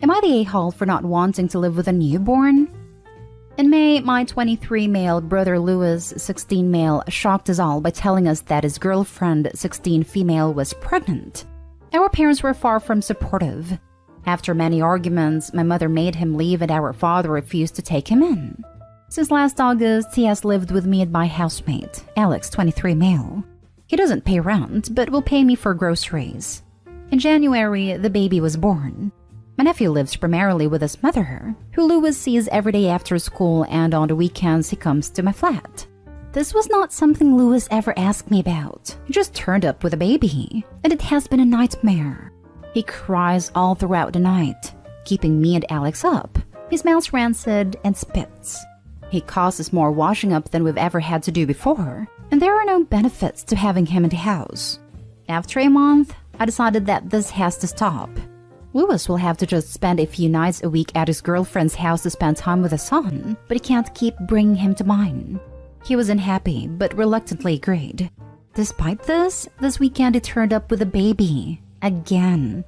Am I the a-hole for not wanting to live with a newborn? In May, my 23 male brother Louis, 16 male, shocked us all by telling us that his girlfriend, 16 female, was pregnant. Our parents were far from supportive. After many arguments, my mother made him leave and our father refused to take him in. Since last August, he has lived with me and my housemate, Alex, 23 male. He doesn't pay rent, but will pay me for groceries. In January, the baby was born. My nephew lives primarily with his mother, who Louis sees every day after school, and on the weekends he comes to my flat. This was not something Louis ever asked me about. He just turned up with a baby, and it has been a nightmare. He cries all throughout the night, keeping me and Alex up. He smells rancid and spits. He causes more washing up than we've ever had to do before, and there are no benefits to having him in the house. After a month, I decided that this has to stop. Louis will have to just spend a few nights a week at his girlfriend's house to spend time with his son, but he can't keep bringing him to mine. He was unhappy, but reluctantly agreed. Despite this weekend he turned up with a baby. Again.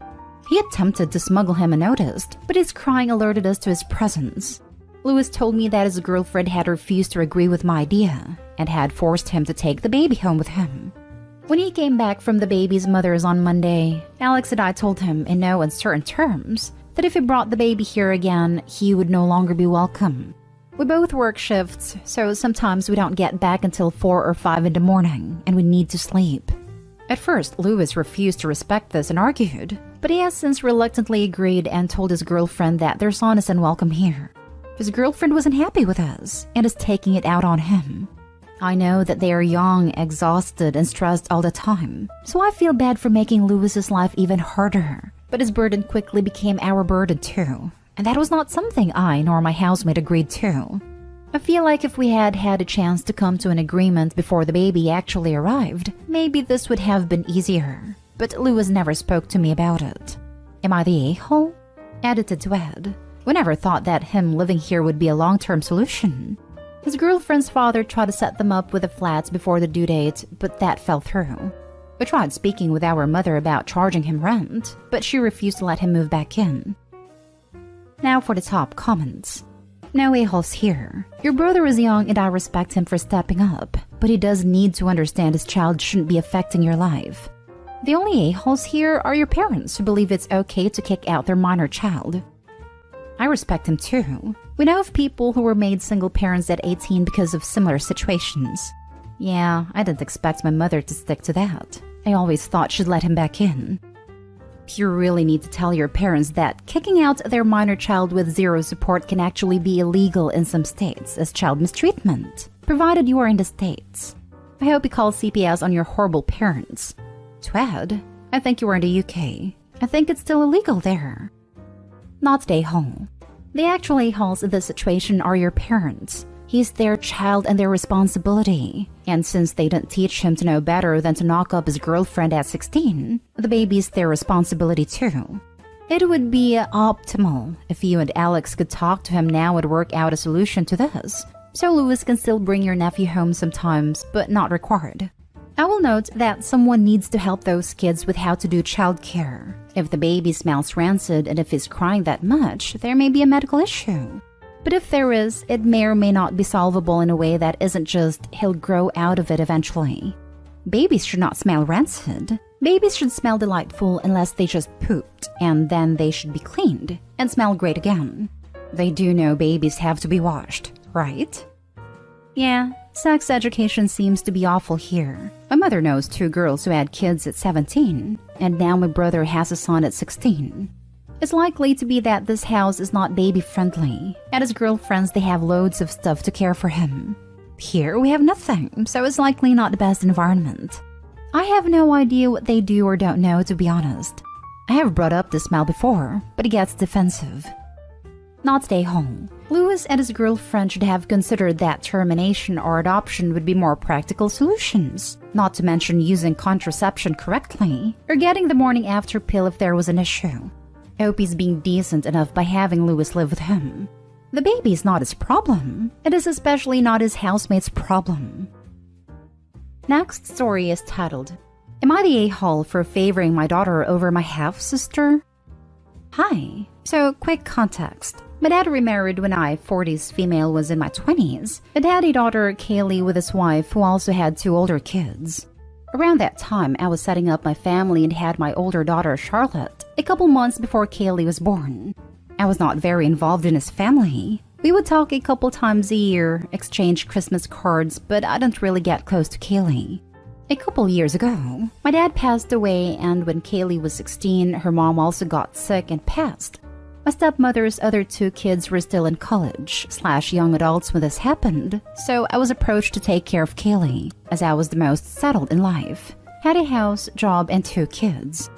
He attempted to smuggle him unnoticed, but his crying alerted us to his presence. Louis told me that his girlfriend had refused to agree with my idea, and had forced him to take the baby home with him. When he came back from the baby's mother's on Monday, Alex and I told him in no uncertain terms that if he brought the baby here again, he would no longer be welcome. We both work shifts, so sometimes we don't get back until 4 or 5 in the morning, and we need to sleep. At first, Louis refused to respect this and argued, but he has since reluctantly agreed and told his girlfriend that their son is unwelcome here. His girlfriend wasn't happy with us and is taking it out on him. I know that they are young, exhausted, and stressed all the time, so I feel bad for making Louis's life even harder. But his burden quickly became our burden too, and that was not something I nor my housemate agreed to. I feel like if we had had a chance to come to an agreement before the baby actually arrived, maybe this would have been easier. But Louis never spoke to me about it. Am I the a-hole? Edited to Ed. We never thought that him living here would be a long-term solution. His girlfriend's father tried to set them up with a flat before the due date, but that fell through. We tried speaking with our mother about charging him rent, but she refused to let him move back in. Now for the top comments. No a-holes here. Your brother is young and I respect him for stepping up, but he does need to understand his child shouldn't be affecting your life. The only a-holes here are your parents who believe it's okay to kick out their minor child. I respect him too. We know of people who were made single parents at 18 because of similar situations. Yeah, I didn't expect my mother to stick to that. I always thought she'd let him back in. You really need to tell your parents that kicking out their minor child with zero support can actually be illegal in some states as child mistreatment, provided you are in the States. I hope you call CPS on your horrible parents. To Ed, I think you were in the UK. I think it's still illegal there. Not the a-hole. The actual a-holes in this situation are your parents. He's their child and their responsibility. And since they didn't teach him to know better than to knock up his girlfriend at 16, the baby's their responsibility too. It would be optimal if you and Alex could talk to him now and work out a solution to this, so Louis can still bring your nephew home sometimes, but not required. I will note that someone needs to help those kids with how to do childcare. If the baby smells rancid and if he's crying that much, there may be a medical issue. But if there is, it may or may not be solvable in a way that isn't just he'll grow out of it eventually. Babies should not smell rancid. Babies should smell delightful unless they just pooped, and then they should be cleaned and smell great again. They do know babies have to be washed, right? Yeah, sex education seems to be awful here. My mother knows 2 girls who had kids at 17, and now my brother has a son at 16. It's likely to be that this house is not baby-friendly. At his girlfriend's, they have loads of stuff to care for him. Here, we have nothing, so it's likely not the best environment. I have no idea what they do or don't know, to be honest. I have brought up the smell before, but he gets defensive. Not stay home. Louis and his girlfriend should have considered that termination or adoption would be more practical solutions, not to mention using contraception correctly, or getting the morning after pill if there was an issue. I hope he's being decent enough by having Louis live with him. The baby is not his problem. It is especially not his housemate's problem. Next story is titled, Am I the a-hole for favoring my daughter over my half-sister? Hi, So, quick context. My dad remarried when I, 40s female, was in my 20s. I had a daughter, Kaylee, with his wife, who also had 2 older kids. Around that time, I was setting up my family and had my older daughter, Charlotte, a couple months before Kaylee was born. I was not very involved in his family. We would talk a couple times a year, exchange Christmas cards, but I didn't really get close to Kaylee. A couple years ago, my dad passed away, and when Kaylee was 16, her mom also got sick and passed. My stepmother's other 2 kids were still in college/young adults when this happened, so I was approached to take care of Kaylee, as I was the most settled in life, had a house, job, and 2 kids.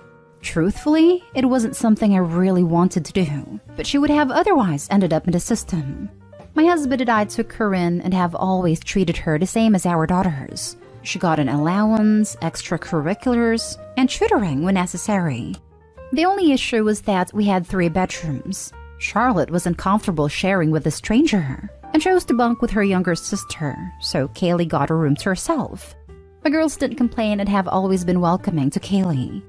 Truthfully, it wasn't something I really wanted to do, but she would have otherwise ended up in the system. My husband and I took her in and have always treated her the same as our daughters. She got an allowance, extracurriculars, and tutoring when necessary. The only issue was that we had 3 bedrooms. Charlotte was uncomfortable sharing with a stranger and chose to bunk with her younger sister, so Kaylee got a room to herself. My girls didn't complain and have always been welcoming to Kaylee.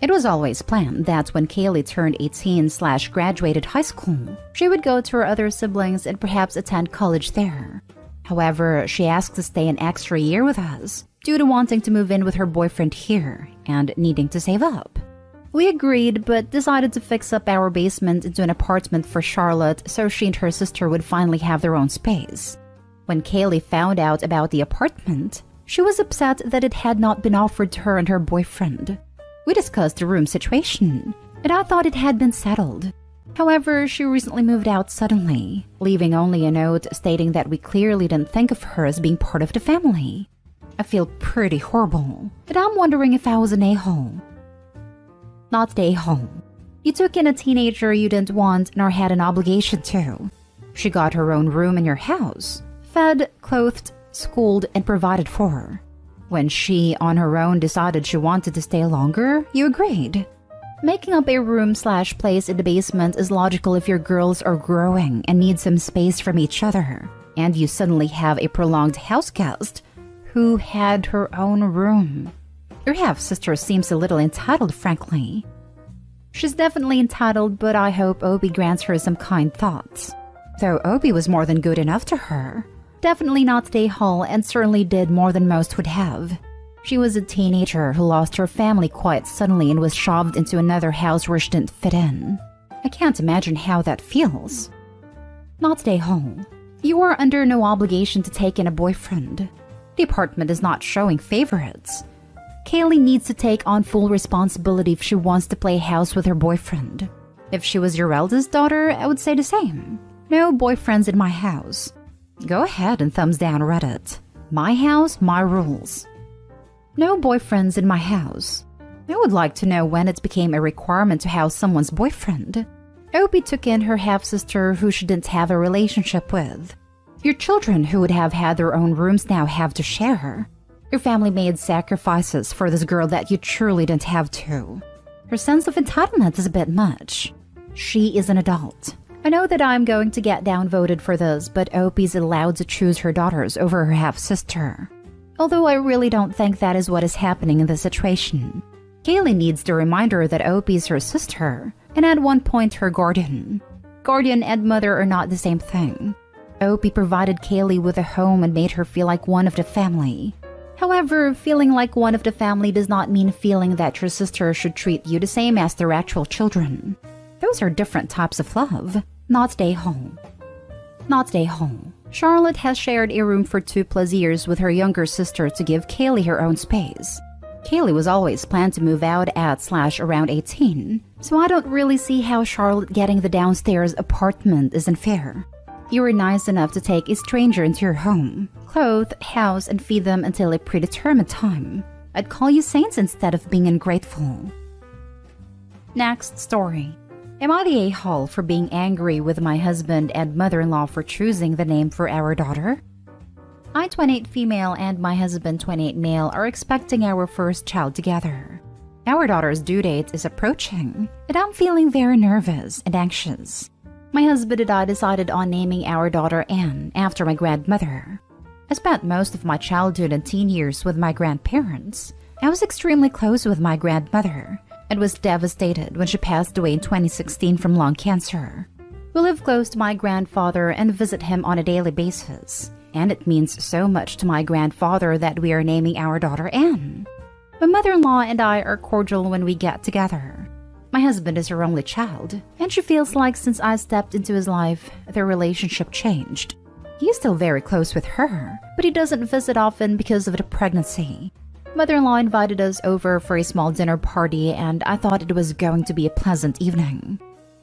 It was always planned that when Kaylee turned 18/graduated high school, she would go to her other siblings and perhaps attend college there. However, she asked to stay an extra year with us due to wanting to move in with her boyfriend here and needing to save up. We agreed, but decided to fix up our basement into an apartment for Charlotte so she and her sister would finally have their own space. When Kaylee found out about the apartment, she was upset that it had not been offered to her and her boyfriend. We discussed the room situation, and I thought it had been settled. However, she recently moved out suddenly, leaving only a note stating that we clearly didn't think of her as being part of the family. I feel pretty horrible, but I'm wondering if I was an a-hole. Not the a-hole. You took in a teenager you didn't want nor had an obligation to. She got her own room in your house, fed, clothed, schooled, and provided for. When she, on her own, decided she wanted to stay longer, you agreed. Making up a room/place in the basement is logical if your girls are growing and need some space from each other, and you suddenly have a prolonged house guest who had her own room. Your half-sister seems a little entitled, frankly. She's definitely entitled, but I hope Obi grants her some kind thoughts. Though Obi was more than good enough to her. Definitely not the a-hole and certainly did more than most would have. She was a teenager who lost her family quite suddenly and was shoved into another house where she didn't fit in. I can't imagine how that feels. Not the a-hole. You are under no obligation to take in a boyfriend. The apartment is not showing favorites. Kaylee needs to take on full responsibility if she wants to play house with her boyfriend. If she was your eldest daughter, I would say the same. No boyfriends in my house. Go ahead and thumbs down Reddit. My house, my rules. No boyfriends in my house. I would like to know when it became a requirement to house someone's boyfriend. Opie took in her half-sister who she didn't have a relationship with. Your children who would have had their own rooms now have to share. Your family made sacrifices for this girl that you truly didn't have to. Her sense of entitlement is a bit much. She is an adult. I know that I'm going to get downvoted for this, but Opie's allowed to choose her daughters over her half-sister. Although I really don't think that is what is happening in this situation. Kaylee needs the reminder that Opie's her sister, and at one point her guardian. Guardian and mother are not the same thing. Opie provided Kaylee with a home and made her feel like one of the family. However, feeling like one of the family does not mean feeling that your sister should treat you the same as their actual children. Those are different types of love. Not the a-hole. Not the a-hole. Charlotte has shared a room for 2+ years with her younger sister to give Kaylee her own space. Kaylee was always planned to move out at/around 18, so I don't really see how Charlotte getting the downstairs apartment isn't fair. You were nice enough to take a stranger into your home, clothe, house, and feed them until a predetermined time. I'd call you saints instead of being ungrateful. Next story. Am I the a-hole for being angry with my husband and mother-in-law for choosing the name for our daughter? I, 28 female, and my husband, 28 male, are expecting our first child together. Our daughter's due date is approaching, and I'm feeling very nervous and anxious. My husband and I decided on naming our daughter Anne after my grandmother. I spent most of my childhood and teen years with my grandparents. I was extremely close with my grandmother, and was devastated when she passed away in 2016 from lung cancer. We live close to my grandfather and visit him on a daily basis, and it means so much to my grandfather that we are naming our daughter Anne. My mother-in-law and I are cordial when we get together. My husband is her only child, and she feels like since I stepped into his life, their relationship changed. He is still very close with her, but he doesn't visit often because of the pregnancy. Mother-in-law invited us over for a small dinner party, and I thought it was going to be a pleasant evening.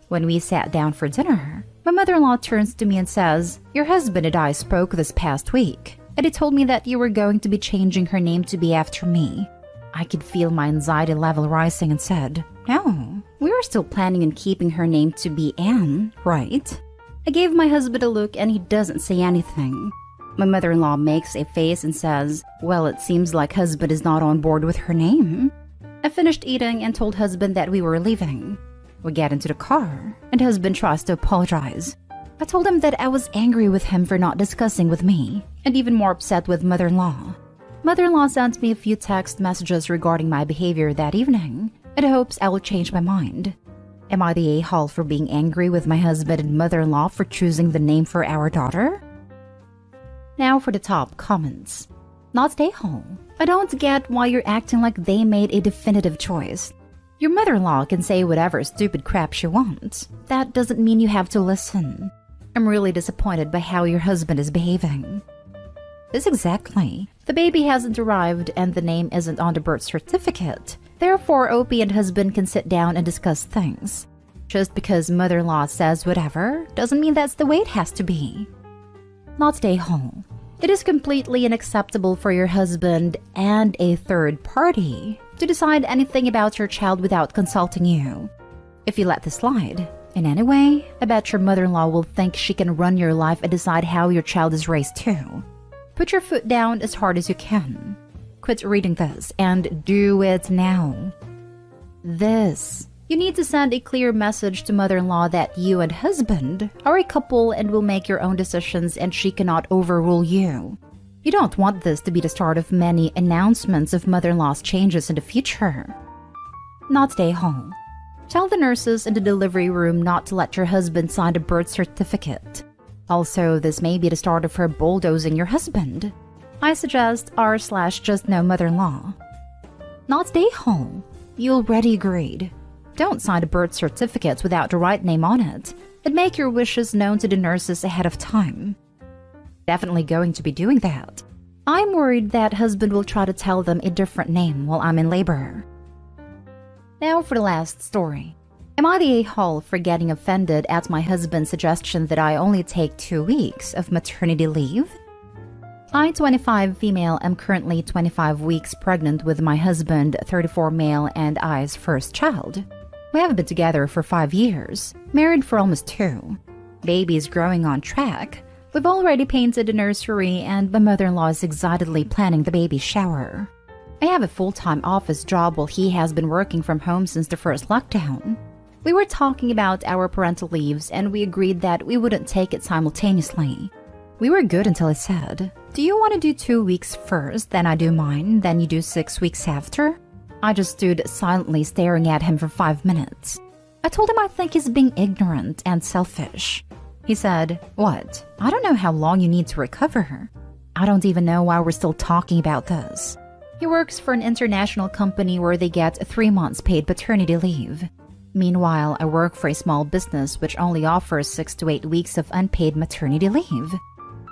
When we sat down for dinner, my mother-in-law turns to me and says, "Your husband and I spoke this past week, and he told me that you were going to be changing her name to be after me." I could feel my anxiety level rising and said, "No, we are still planning on keeping her name to be Anne, right?" I gave my husband a look and he doesn't say anything. My mother-in-law makes a face and says, "Well, it seems like husband is not on board with her name." I finished eating and told husband that we were leaving. We get into the car, and husband tries to apologize. I told him that I was angry with him for not discussing with me, and even more upset with mother-in-law. Mother-in-law sent me a few text messages regarding my behavior that evening, and hopes I will change my mind. Am I the a-hole for being angry with my husband and mother-in-law for choosing the name for our daughter? Now for the top comments. Not a-hole. I don't get why you're acting like they made a definitive choice. Your mother-in-law can say whatever stupid crap she wants. That doesn't mean you have to listen. I'm really disappointed by how your husband is behaving. This exactly. The baby hasn't arrived and the name isn't on the birth certificate. Therefore, Opie and husband can sit down and discuss things. Just because mother-in-law says whatever doesn't mean that's the way it has to be. Not stay home. It is completely unacceptable for your husband and a third party to decide anything about your child without consulting you. If you let this slide, in any way, I bet your mother-in-law will think she can run your life and decide how your child is raised too. Put your foot down as hard as you can. Quit reading this and do it now. You need to send a clear message to mother-in-law that you and husband are a couple and will make your own decisions and she cannot overrule you. You don't want this to be the start of many announcements of mother-in-law's changes in the future. Not stay home. Tell the nurses in the delivery room not to let your husband sign the birth certificate. Also, this may be the start of her bulldozing your husband. I suggest r/just no mother-in-law. Not stay home. You already agreed. Don't sign the birth certificate without the right name on it, and make your wishes known to the nurses ahead of time. Definitely going to be doing that. I'm worried that husband will try to tell them a different name while I'm in labor. Now for the last story. Am I the a-hole for getting offended at my husband's suggestion that I only take 2 weeks of maternity leave? I, 25 female, am currently 25 weeks pregnant with my husband, 34 male, and I's first child. We have been together for 5 years, married for almost 2. Baby is growing on track. We've already painted the nursery and my mother-in-law is excitedly planning the baby shower. I have a full-time office job while he has been working from home since the first lockdown. We were talking about our parental leaves and we agreed that we wouldn't take it simultaneously. We were good until I said, "Do you want to do 2 weeks first, then I do mine, then you do 6 weeks after?" I just stood silently staring at him for 5 minutes. I told him I think he's being ignorant and selfish. He said, "What? I don't know how long you need to recover." I don't even know why we're still talking about this. He works for an international company where they get 3 months paid paternity leave. Meanwhile, I work for a small business which only offers 6 to 8 weeks of unpaid maternity leave.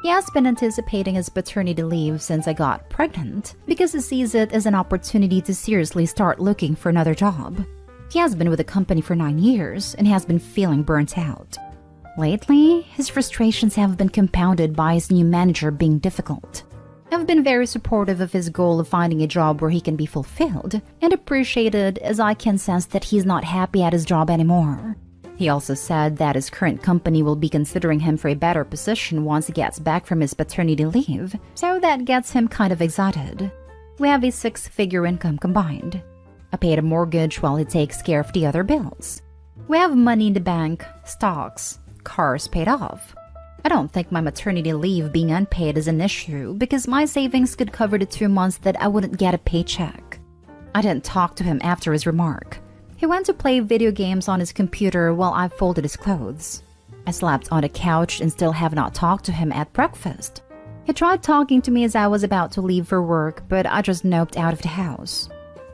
He has been anticipating his paternity leave since I got pregnant because he sees it as an opportunity to seriously start looking for another job. He has been with the company for 9 years and has been feeling burnt out. Lately, his frustrations have been compounded by his new manager being difficult. I've been very supportive of his goal of finding a job where he can be fulfilled and appreciated, as I can sense that he's not happy at his job anymore. He also said that his current company will be considering him for a better position once he gets back from his paternity leave, so that gets him kind of excited. We have a 6-figure income combined. I paid a mortgage while he takes care of the other bills. We have money in the bank, stocks, cars paid off. I don't think my maternity leave being unpaid is an issue because my savings could cover the 2 months that I wouldn't get a paycheck. I didn't talk to him after his remark. He went to play video games on his computer while I folded his clothes. I slept on the couch and still have not talked to him at breakfast. He tried talking to me as I was about to leave for work, but I just noped out of the house.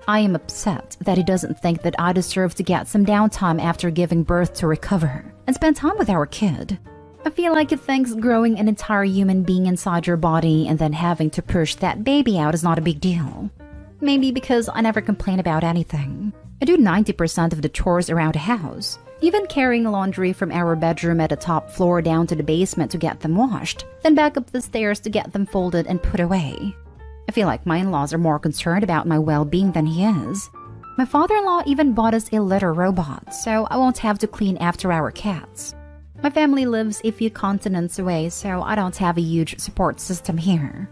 I am upset that he doesn't think that I deserve to get some downtime after giving birth to recover and spend time with our kid. I feel like he thinks growing an entire human being inside your body and then having to push that baby out is not a big deal. Maybe because I never complain about anything. I do 90% of the chores around the house, even carrying laundry from our bedroom at the top floor down to the basement to get them washed, then back up the stairs to get them folded and put away. I feel like my in-laws are more concerned about my well-being than he is. My father-in-law even bought us a litter robot, so I won't have to clean after our cats. My family lives a few continents away, so I don't have a huge support system here.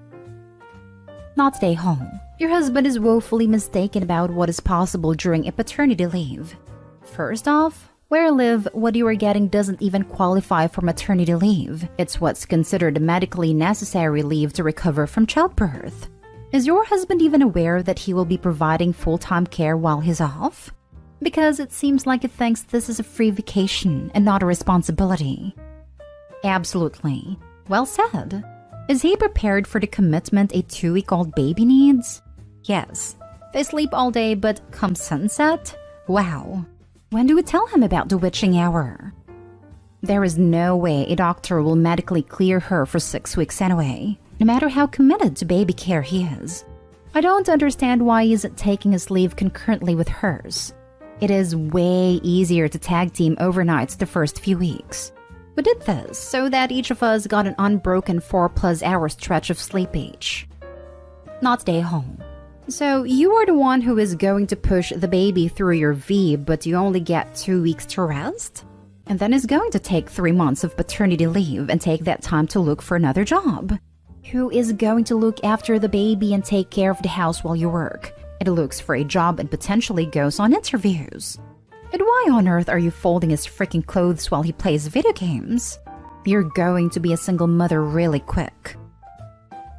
Not stay home. Your husband is woefully mistaken about what is possible during a paternity leave. First off, where I live, what you are getting doesn't even qualify for maternity leave. It's what's considered medically necessary leave to recover from childbirth. Is your husband even aware that he will be providing full-time care while he's off? Because it seems like he thinks this is a free vacation and not a responsibility. Absolutely. Well said. Is he prepared for the commitment a 2-week-old baby needs? Yes. They sleep all day, but come sunset? Wow. When do we tell him about the witching hour? There is no way a doctor will medically clear her for 6 weeks anyway, no matter how committed to baby care he is. I don't understand why he isn't taking his leave concurrently with hers. It is way easier to tag team overnights the first few weeks. We did this so that each of us got an unbroken 4+ hour stretch of sleep each. Not stay home. So you are the one who is going to push the baby through your V, but you only get 2 weeks to rest? And then is going to take 3 months of paternity leave and take that time to look for another job. Who is going to look after the baby and take care of the house while you work? It looks for a job and potentially goes on interviews. And why on earth are you folding his freaking clothes while he plays video games? You're going to be a single mother really quick.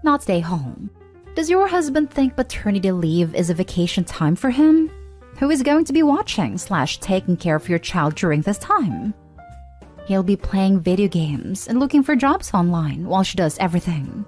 Not stay home. Does your husband think paternity leave is a vacation time for him? Who is going to be watching/taking care of your child during this time? He'll be playing video games and looking for jobs online while she does everything.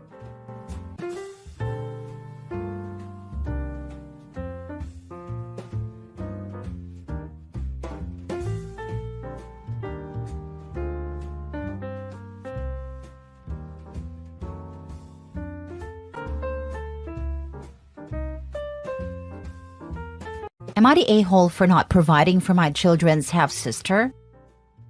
Am I the a-hole for not providing for my children's half-sister?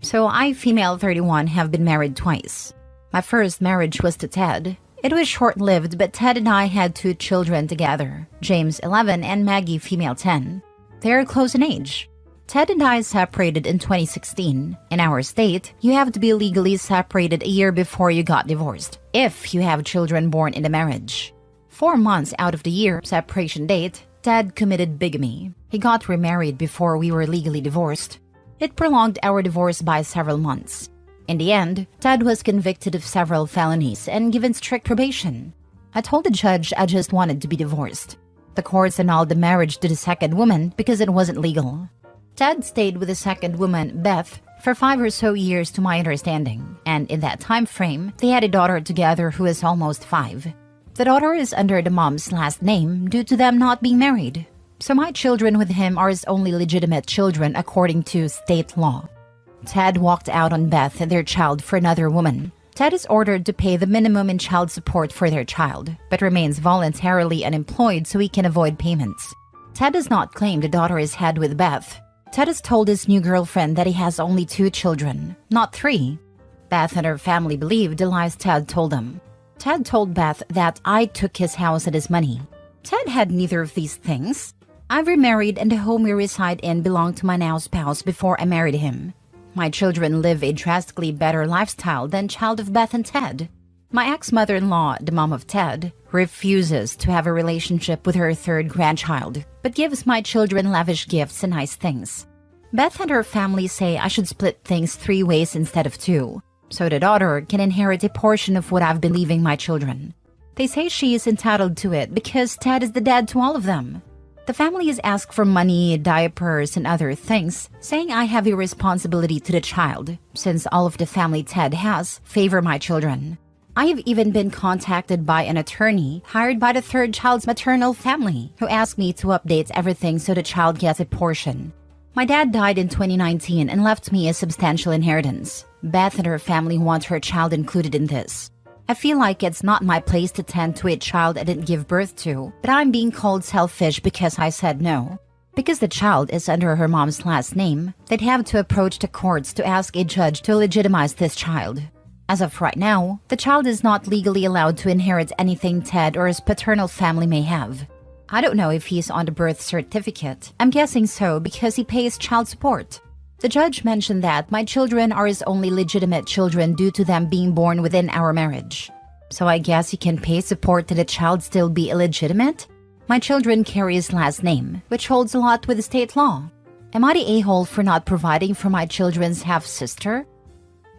So I, female 31, have been married twice. My first marriage was to Ted. It was short-lived, but Ted and I had 2 children together, James 11 and Maggie female 10. They are close in age. Ted and I separated in 2016. In our state, you have to be legally separated a year before you got divorced, if you have children born in the marriage. 4 months out of the year separation date, Ted committed bigamy. He got remarried before we were legally divorced. It prolonged our divorce by several months. In the end, Ted was convicted of several felonies and given strict probation. I told the judge I just wanted to be divorced. The courts annulled the marriage to the second woman because it wasn't legal. Ted stayed with the second woman, Beth, for 5 or so years to my understanding, and in that time frame, they had a daughter together who is almost 5. The daughter is under the mom's last name due to them not being married. So my children with him are his only legitimate children according to state law. Ted walked out on Beth and their child for another woman. Ted is ordered to pay the minimum in child support for their child, but remains voluntarily unemployed so he can avoid payments. Ted does not claim the daughter is had with Beth. Ted has told his new girlfriend that he has only 2 children, not 3. Beth and her family believe the lies Ted told them. Ted told Beth that I took his house and his money. Ted had neither of these things. I've remarried and the home we reside in belonged to my now spouse before I married him. My children live a drastically better lifestyle than child of Beth and Ted. My ex-mother-in-law, the mom of Ted, refuses to have a relationship with her 3rd grandchild, but gives my children lavish gifts and nice things. Beth and her family say I should split things 3 ways instead of 2. So the daughter can inherit a portion of what I've been leaving my children. They say she is entitled to it because Ted is the dad to all of them. The family has asked for money, diapers, and other things, saying I have a responsibility to the child, since all of the family Ted has favor my children. I have even been contacted by an attorney hired by the third child's maternal family, who asked me to update everything so the child gets a portion. My dad died in 2019 and left me a substantial inheritance. Beth and her family want her child included in this. I feel like it's not my place to tend to a child I didn't give birth to, but I'm being called selfish because I said no. Because the child is under her mom's last name, they'd have to approach the courts to ask a judge to legitimize this child. As of right now, the child is not legally allowed to inherit anything Ted or his paternal family may have. I don't know if he's on the birth certificate. I'm guessing so because he pays child support. The judge mentioned that my children are his only legitimate children due to them being born within our marriage. So I guess he can pay support to the child still be illegitimate? My children carry his last name, which holds a lot with state law. Am I the a-hole for not providing for my children's half-sister?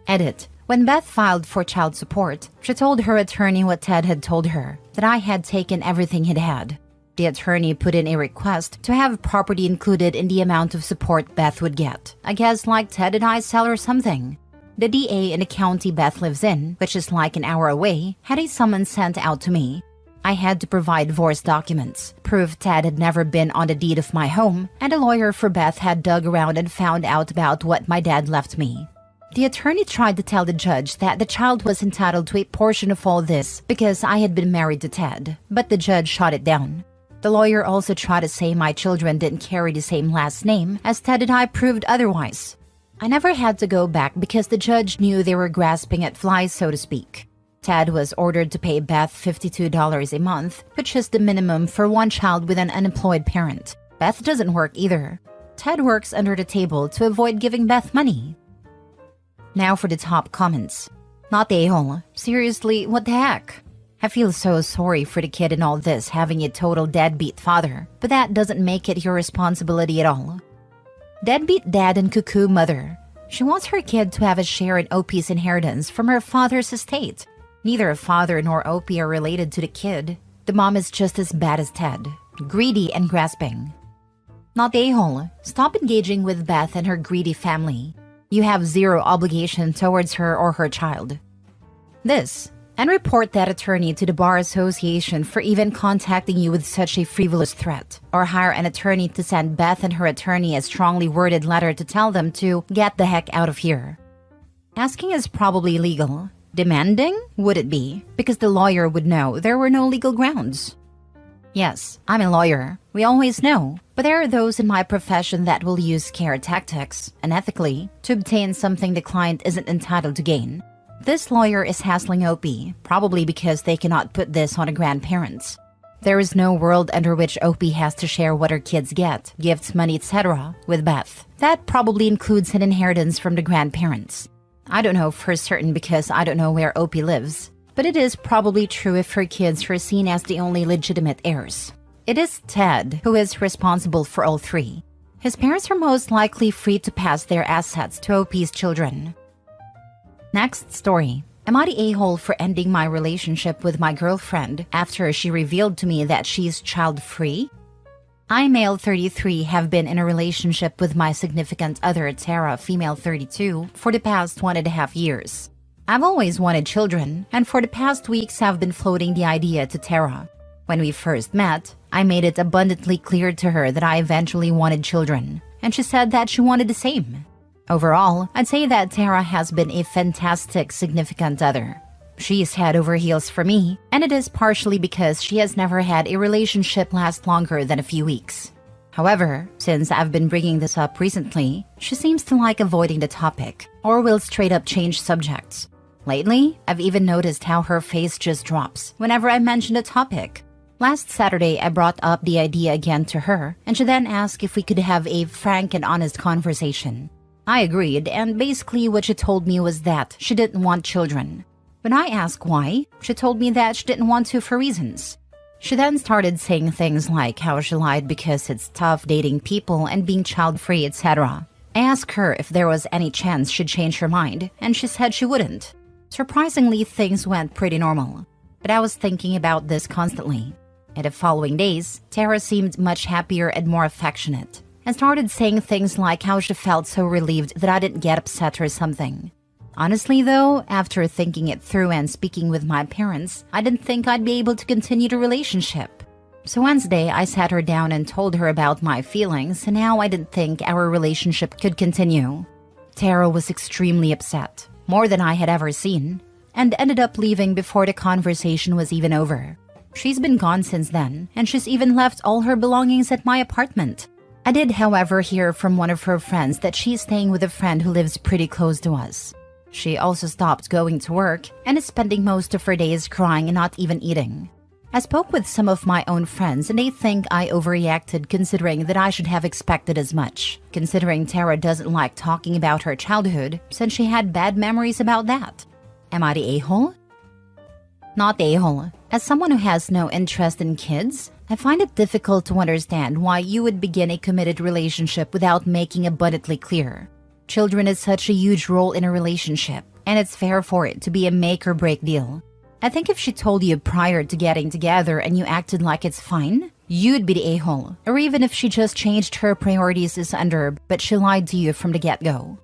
Edit. When Beth filed for child support, she told her attorney what Ted had told her, that I had taken everything he'd had. The attorney put in a request to have property included in the amount of support Beth would get. I guess like Ted and I sell or something. The DA in the county Beth lives in, which is like an hour away, had a summons sent out to me. I had to provide divorce documents, proof Ted had never been on the deed of my home, and a lawyer for Beth had dug around and found out about what my dad left me. The attorney tried to tell the judge that the child was entitled to a portion of all this because I had been married to Ted, but the judge shot it down. The lawyer also tried to say my children didn't carry the same last name, as Ted and I proved otherwise. I never had to go back because the judge knew they were grasping at flies, so to speak. Ted was ordered to pay Beth $52 a month, which is the minimum for one child with an unemployed parent. Beth doesn't work either. Ted works under the table to avoid giving Beth money. Now for the top comments. Not the a-hole. Seriously, what the heck? I feel so sorry for the kid in all this having a total deadbeat father, but that doesn't make it your responsibility at all. Deadbeat dad and cuckoo mother. She wants her kid to have a share in OP's inheritance from her father's estate. Neither father nor OP are related to the kid. The mom is just as bad as Ted, greedy and grasping. Not the a-hole. Stop engaging with Beth and her greedy family. You have zero obligation towards her or her child. This. And report that attorney to the Bar Association for even contacting you with such a frivolous threat. Or hire an attorney to send Beth and her attorney a strongly worded letter to tell them to get the heck out of here. Asking is probably legal. Demanding? Would it be? Because the lawyer would know there were no legal grounds. Yes, I'm a lawyer. We always know. But there are those in my profession that will use scare tactics, unethically, to obtain something the client isn't entitled to gain. This lawyer is hassling OP, probably because they cannot put this on the grandparents. There is no world under which OP has to share what her kids get, gifts, money, etc., with Beth. That probably includes an inheritance from the grandparents. I don't know for certain because I don't know where OP lives, but it is probably true if her kids are seen as the only legitimate heirs. It is Ted who is responsible for all three. His parents are most likely free to pass their assets to OP's children. Next story. Am I the a-hole for ending my relationship with my girlfriend after she revealed to me that she's child-free? I, male 33, have been in a relationship with my significant other, Tara, female 32, for the past 1.5 years. I've always wanted children, and for the past weeks I've been floating the idea to Tara. When we first met, I made it abundantly clear to her that I eventually wanted children, and she said that she wanted the same. Overall, I'd say that Tara has been a fantastic significant other. She is head over heels for me, and it is partially because she has never had a relationship last longer than a few weeks. However, since I've been bringing this up recently, she seems to like avoiding the topic, or will straight up change subjects. Lately, I've even noticed how her face just drops whenever I mention the topic. Last Saturday, I brought up the idea again to her, and she then asked if we could have a frank and honest conversation. I agreed, and basically what she told me was that she didn't want children. When I asked why, she told me that she didn't want to for reasons. She then started saying things like how she lied because it's tough dating people and being child-free, etc. I asked her if there was any chance she'd change her mind, and she said she wouldn't. Surprisingly, things went pretty normal. But I was thinking about this constantly. In the following days, Tara seemed much happier and more affectionate, and started saying things like how she felt so relieved that I didn't get upset or something. Honestly though, after thinking it through and speaking with my parents, I didn't think I'd be able to continue the relationship. So Wednesday, I sat her down and told her about my feelings and how I didn't think our relationship could continue. Tara was extremely upset, more than I had ever seen, and ended up leaving before the conversation was even over. She's been gone since then, and she's even left all her belongings at my apartment. I did, however, hear from one of her friends that she's staying with a friend who lives pretty close to us. She also stopped going to work and is spending most of her days crying and not even eating. I spoke with some of my own friends and they think I overreacted considering that I should have expected as much, considering Tara doesn't like talking about her childhood since she had bad memories about that. Am I the a-hole? Not the a-hole. As someone who has no interest in kids, I find it difficult to understand why you would begin a committed relationship without making abundantly clear. Children is such a huge role in a relationship, and it's fair for it to be a make or break deal. I think if she told you prior to getting together and you acted like it's fine, you'd be the a-hole. Or even if she just changed her priorities as under, but she lied to you from the get-go.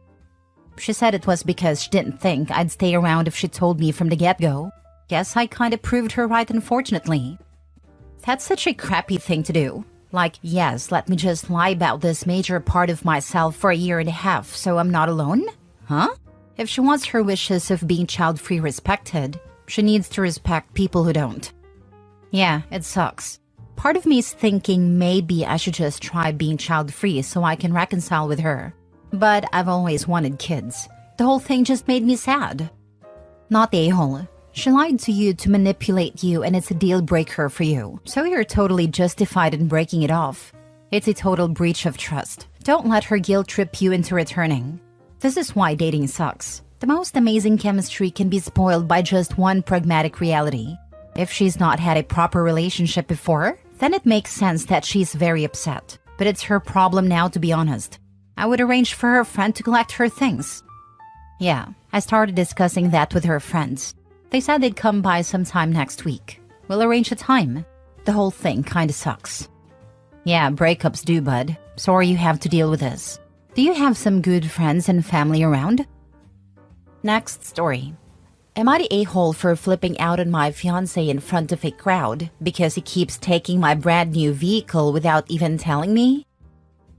She said it was because she didn't think I'd stay around if she told me from the get-go. Guess I kinda proved her right, unfortunately. That's such a crappy thing to do. Like, yes, let me just lie about this major part of myself for a year and a half so I'm not alone? Huh? If she wants her wishes of being child-free respected, she needs to respect people who don't. Yeah, it sucks. Part of me is thinking maybe I should just try being child-free so I can reconcile with her. But I've always wanted kids. The whole thing just made me sad. Not the a-hole. She lied to you to manipulate you and it's a deal breaker for you, so you're totally justified in breaking it off. It's a total breach of trust. Don't let her guilt trip you into returning. This is why dating sucks. The most amazing chemistry can be spoiled by just one pragmatic reality. If she's not had a proper relationship before, then it makes sense that she's very upset. But it's her problem now, to be honest. I would arrange for her friend to collect her things. Yeah, I started discussing that with her friends. They said they'd come by sometime next week. We'll arrange a time. The whole thing kinda sucks. Yeah, breakups do, bud. Sorry you have to deal with this. Do you have some good friends and family around? Next story. Am I the a-hole for flipping out on my fiancé in front of a crowd because he keeps taking my brand new vehicle without even telling me?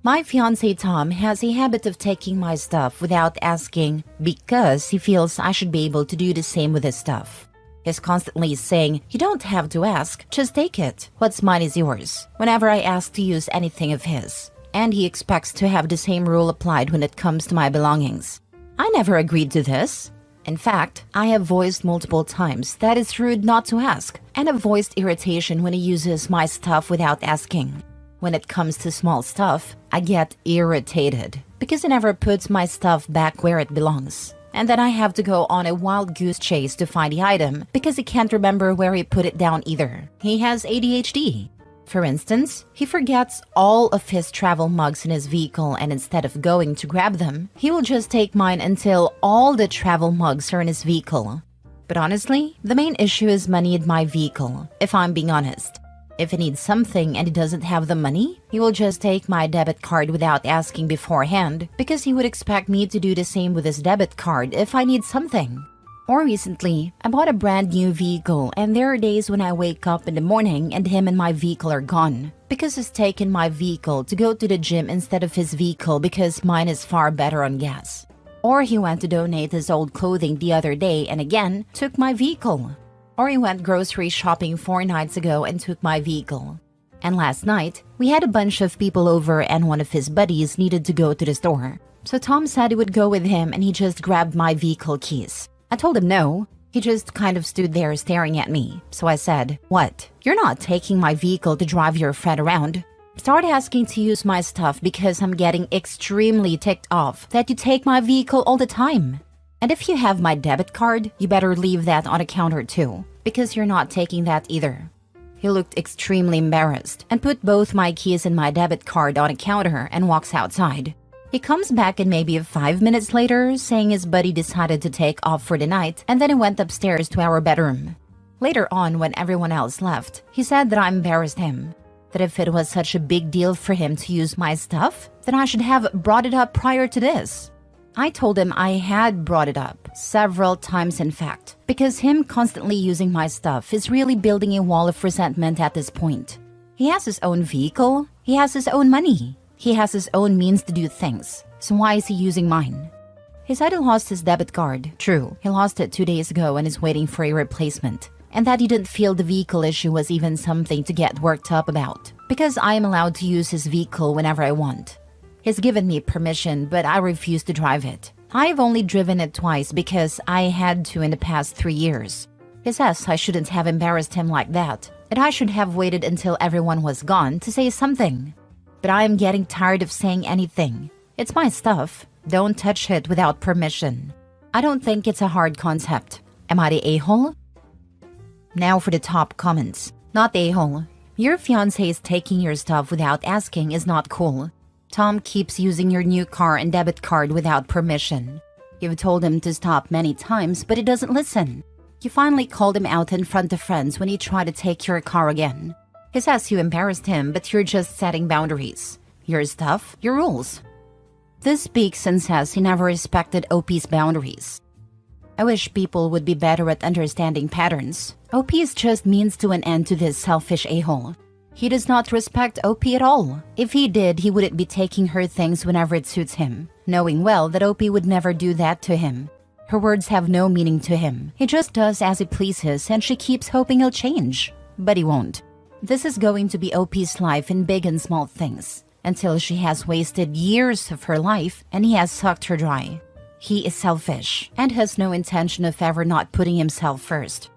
My fiancé Tom has a habit of taking my stuff without asking because he feels I should be able to do the same with his stuff. He's constantly saying, "You don't have to ask, just take it. What's mine is yours," whenever I ask to use anything of his. And he expects to have the same rule applied when it comes to my belongings. I never agreed to this. In fact, I have voiced multiple times that it's rude not to ask, and have voiced irritation when he uses my stuff without asking. When it comes to small stuff, I get irritated because he never puts my stuff back where it belongs. And then I have to go on a wild goose chase to find the item because he can't remember where he put it down either. He has ADHD. For instance, he forgets all of his travel mugs in his vehicle and instead of going to grab them, he will just take mine until all the travel mugs are in his vehicle. But honestly, the main issue is money in my vehicle, if I'm being honest. If he needs something and he doesn't have the money, he will just take my debit card without asking beforehand because he would expect me to do the same with his debit card if I need something. More recently, I bought a brand new vehicle and there are days when I wake up in the morning and him and my vehicle are gone because he's taken my vehicle to go to the gym instead of his vehicle because mine is far better on gas. Or he went to donate his old clothing the other day and again took my vehicle. Or he went grocery shopping 4 nights ago and took my vehicle. And last night, we had a bunch of people over and one of his buddies needed to go to the store. So Tom said he would go with him and he just grabbed my vehicle keys. I told him no. He just kind of stood there staring at me. So I said, "What? You're not taking my vehicle to drive your friend around?" Start asking to use my stuff because I'm getting extremely ticked off that you take my vehicle all the time. And if you have my debit card, you better leave that on a counter too, because you're not taking that either. He looked extremely embarrassed and put both my keys and my debit card on a counter and walks outside. He comes back and maybe 5 minutes later saying his buddy decided to take off for the night and then he went upstairs to our bedroom. Later on, when everyone else left, he said that I embarrassed him. That if it was such a big deal for him to use my stuff, then I should have brought it up prior to this. I told him I had brought it up, several times in fact, because him constantly using my stuff is really building a wall of resentment at this point. He has his own vehicle, he has his own money, he has his own means to do things, so why is he using mine? He said he lost his debit card. True, he lost it 2 days ago and is waiting for a replacement. And that he didn't feel the vehicle issue was even something to get worked up about, because I am allowed to use his vehicle whenever I want. He's given me permission, but I refuse to drive it. I've only driven it twice because I had to in the past 3 years. He says I shouldn't have embarrassed him like that, and I should have waited until everyone was gone to say something. But I am getting tired of saying anything. It's my stuff. Don't touch it without permission. I don't think it's a hard concept. Am I the a-hole? Now for the top comments. Not the a-hole. Your fiancé is taking your stuff without asking is not cool. Tom keeps using your new car and debit card without permission. You've told him to stop many times, but he doesn't listen. You finally called him out in front of friends when he tried to take your car again. He says you embarrassed him, but you're just setting boundaries. Your stuff, your rules. This speaks and says he never respected OP's boundaries. I wish people would be better at understanding patterns. OP is just means to an end to this selfish a-hole. He does not respect OP at all. If he did, he wouldn't be taking her things whenever it suits him, knowing well that OP would never do that to him. Her words have no meaning to him. He just does as he pleases and she keeps hoping he'll change. But he won't. This is going to be OP's life in big and small things, until she has wasted years of her life and he has sucked her dry. He is selfish and has no intention of ever not putting himself first.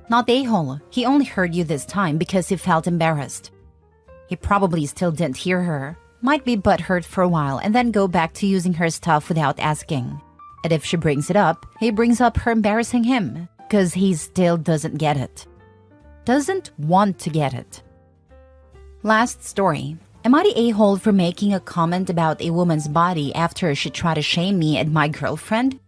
Not the a-hole. He only heard you this time because he felt embarrassed. He probably still didn't hear her, might be butthurt for a while and then go back to using her stuff without asking. And if she brings it up, he brings up her embarrassing him, because he still doesn't get it. Doesn't want to get it. Last story. Am I the a-hole for making a comment about a woman's body after she tried to shame me and my girlfriend?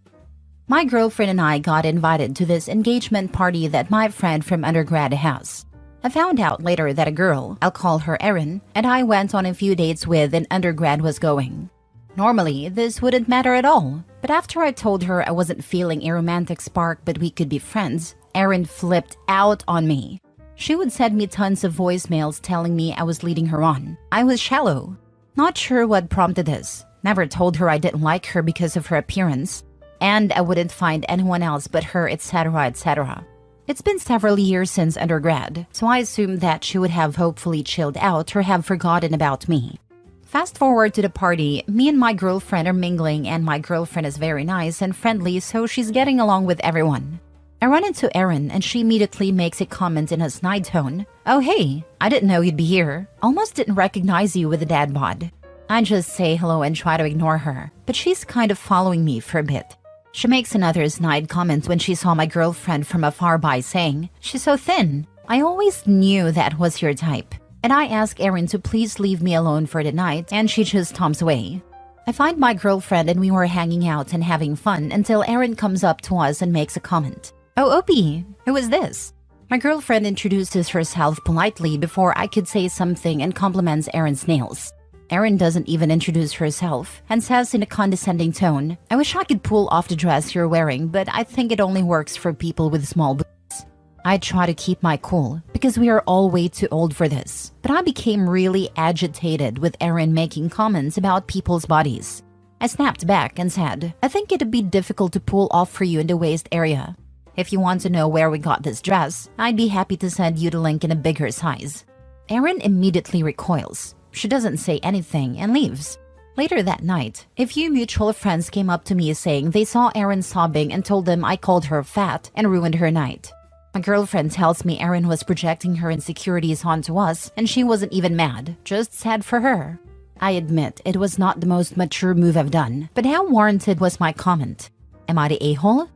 My girlfriend and I got invited to this engagement party that my friend from undergrad has. I found out later that a girl, I'll call her Erin, and I went on a few dates with in undergrad was going. Normally, this wouldn't matter at all, but after I told her I wasn't feeling a romantic spark but we could be friends, Erin flipped out on me. She would send me tons of voicemails telling me I was leading her on. I was shallow. Not sure what prompted this. Never told her I didn't like her because of her appearance. And I wouldn't find anyone else but her, etc., etc. It's been several years since undergrad, so I assumed that she would have hopefully chilled out or have forgotten about me. Fast forward to the party, me and my girlfriend are mingling and my girlfriend is very nice and friendly, so she's getting along with everyone. I run into Erin and she immediately makes a comment in a snide tone. Oh hey, I didn't know you'd be here. Almost didn't recognize you with a dad bod. I just say hello and try to ignore her, but she's kind of following me for a bit. She makes another snide comment when she saw my girlfriend from afar by saying, she's so thin. I always knew that was your type. And I ask Erin to please leave me alone for the night and she just stomps away. I find my girlfriend and we were hanging out and having fun until Erin comes up to us and makes a comment. Oh, Opie, who is this? My girlfriend introduces herself politely before I could say something and compliments Erin's nails. Erin doesn't even introduce herself and says in a condescending tone, I wish I could pull off the dress you're wearing, but I think it only works for people with small boobs. I try to keep my cool because we are all way too old for this, but I became really agitated with Erin making comments about people's bodies. I snapped back and said, I think it'd be difficult to pull off for you in the waist area. If you want to know where we got this dress, I'd be happy to send you the link in a bigger size. Erin immediately recoils. She doesn't say anything and leaves. Later that night, a few mutual friends came up to me saying they saw Erin sobbing and told them I called her fat and ruined her night. My girlfriend tells me Erin was projecting her insecurities onto us and she wasn't even mad, just sad for her. I admit it was not the most mature move I've done, but how warranted was my comment? Am I the a-hole?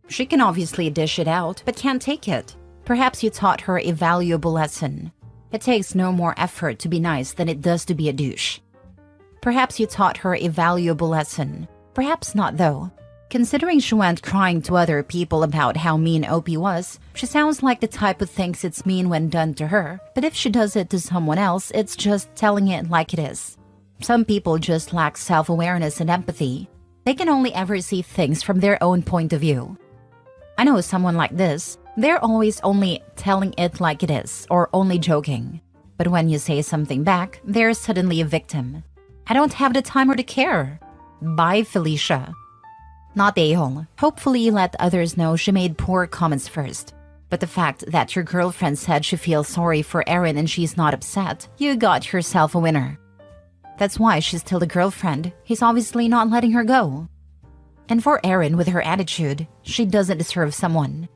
She can obviously dish it out, but can't take it. Perhaps you taught her a valuable lesson. It takes no more effort to be nice than it does to be a douche. Perhaps you taught her a valuable lesson. Perhaps not though. Considering she went crying to other people about how mean Opie was, she sounds like the type who thinks it's mean when done to her, but if she does it to someone else, it's just telling it like it is. Some people just lack self-awareness and empathy. They can only ever see things from their own point of view. I know someone like this. They're always only telling it like it is, or only joking. But when you say something back, they're suddenly a victim. I don't have the time or the care. Bye, Felicia. Not a-hole. Hopefully you let others know she made poor comments first. But the fact that your girlfriend said she feels sorry for Erin and she's not upset, you got yourself a winner. That's why she's still a girlfriend. He's obviously not letting her go. And for Erin with her attitude, she doesn't deserve someone.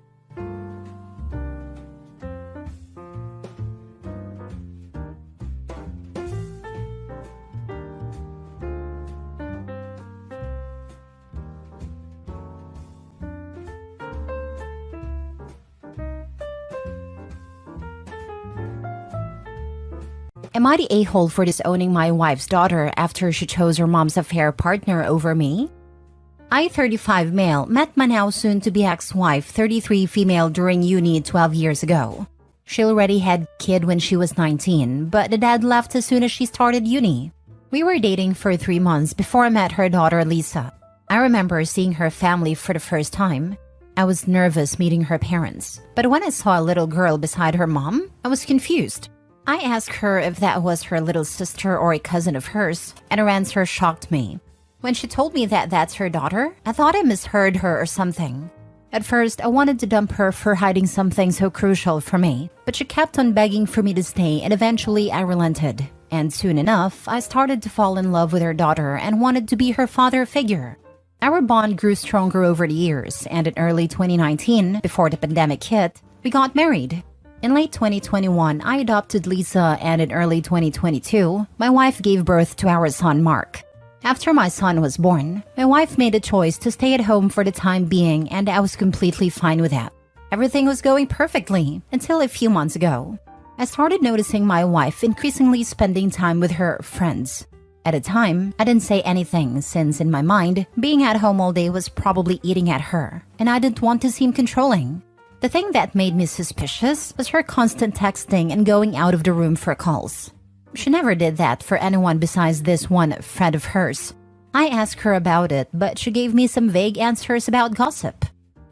Am I the a-hole for disowning my wife's daughter after she chose her mom's affair partner over me? I, 35 male, met my now soon-to-be ex-wife, 33 female, during uni 12 years ago. She already had kid when she was 19, but the dad left as soon as she started uni. We were dating for 3 months before I met her daughter, Lisa. I remember seeing her family for the first time. I was nervous meeting her parents, but when I saw a little girl beside her mom, I was confused. I asked her if that was her little sister or a cousin of hers, and her answer shocked me. When she told me that that's her daughter, I thought I misheard her or something. At first, I wanted to dump her for hiding something so crucial for me, but she kept on begging for me to stay, and eventually I relented. And soon enough, I started to fall in love with her daughter and wanted to be her father figure. Our bond grew stronger over the years, and in early 2019, before the pandemic hit, we got married. In late 2021, I adopted Lisa, and in early 2022, my wife gave birth to our son, Mark. After my son was born, my wife made a choice to stay at home for the time being, and I was completely fine with that. Everything was going perfectly until a few months ago. I started noticing my wife increasingly spending time with her friends. At the time, I didn't say anything since in my mind, being at home all day was probably eating at her, and I didn't want to seem controlling. The thing that made me suspicious was her constant texting and going out of the room for calls. She never did that for anyone besides this one friend of hers. I asked her about it, but she gave me some vague answers about gossip.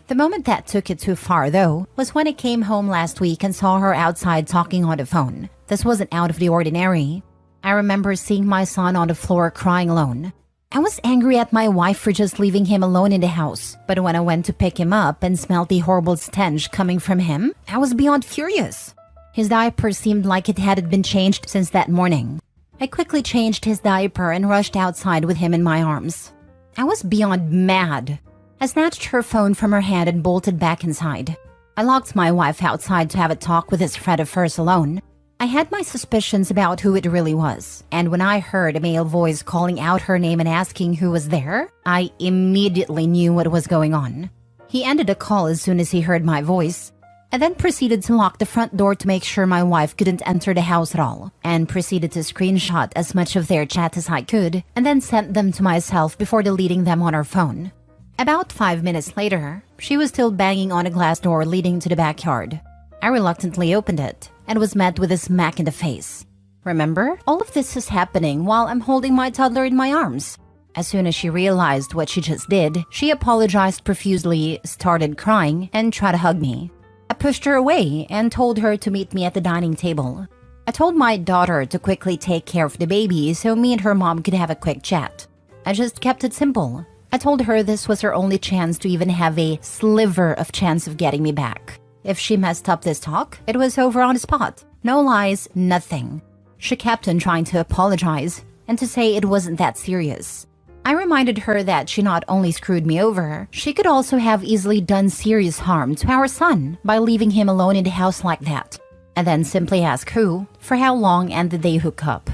The moment that took it too far, though, was when I came home last week and saw her outside talking on the phone. This wasn't out of the ordinary. I remember seeing my son on the floor crying alone. I was angry at my wife for just leaving him alone in the house, but when I went to pick him up and smelled the horrible stench coming from him, I was beyond furious. His diaper seemed like it hadn't been changed since that morning. I quickly changed his diaper and rushed outside with him in my arms. I was beyond mad. I snatched her phone from her hand and bolted back inside. I locked my wife outside to have a talk with this friend of hers alone. I had my suspicions about who it really was, and when I heard a male voice calling out her name and asking who was there, I immediately knew what was going on. He ended the call as soon as he heard my voice. I then proceeded to lock the front door to make sure my wife couldn't enter the house at all, and proceeded to screenshot as much of their chat as I could, and then sent them to myself before deleting them on her phone. About 5 minutes later, she was still banging on a glass door leading to the backyard. I reluctantly opened it, and was met with a smack in the face. Remember, all of this is happening while I'm holding my toddler in my arms. As soon as she realized what she just did, she apologized profusely, started crying, and tried to hug me. I pushed her away and told her to meet me at the dining table. I told my daughter to quickly take care of the baby so me and her mom could have a quick chat. I just kept it simple. I told her this was her only chance to even have a sliver of chance of getting me back. If she messed up this talk, it was over on the spot. No lies, nothing. She kept on trying to apologize and to say it wasn't that serious. I reminded her that she not only screwed me over, she could also have easily done serious harm to our son by leaving him alone in the house like that. I then simply asked who, for how long, and did they hook up.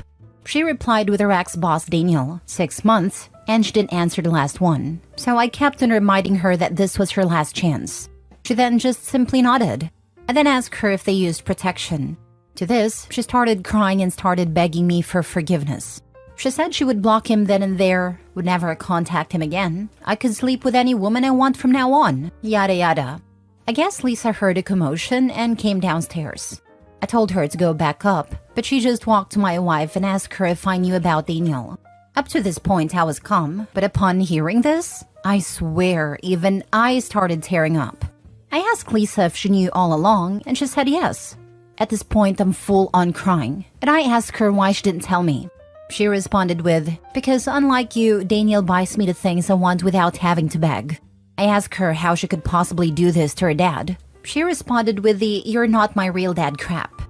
She replied with her ex-boss Daniel, 6 months, and she didn't answer the last one. So I kept on reminding her that this was her last chance. She then just simply nodded. I then asked her if they used protection. To this, she started crying and started begging me for forgiveness. She said she would block him then and there, would never contact him again. I could sleep with any woman I want from now on, yada yada. I guess Lisa heard a commotion and came downstairs. I told her to go back up, but she just walked to my wife and asked her if I knew about Daniel. Up to this point, I was calm, but upon hearing this, I swear even I started tearing up. I asked Lisa if she knew all along, and she said yes. At this point, I'm full on crying, and I asked her why she didn't tell me. She responded with, because unlike you, Daniel buys me the things I want without having to beg. I asked her how she could possibly do this to her dad. She responded with the "you're not my real dad" crap.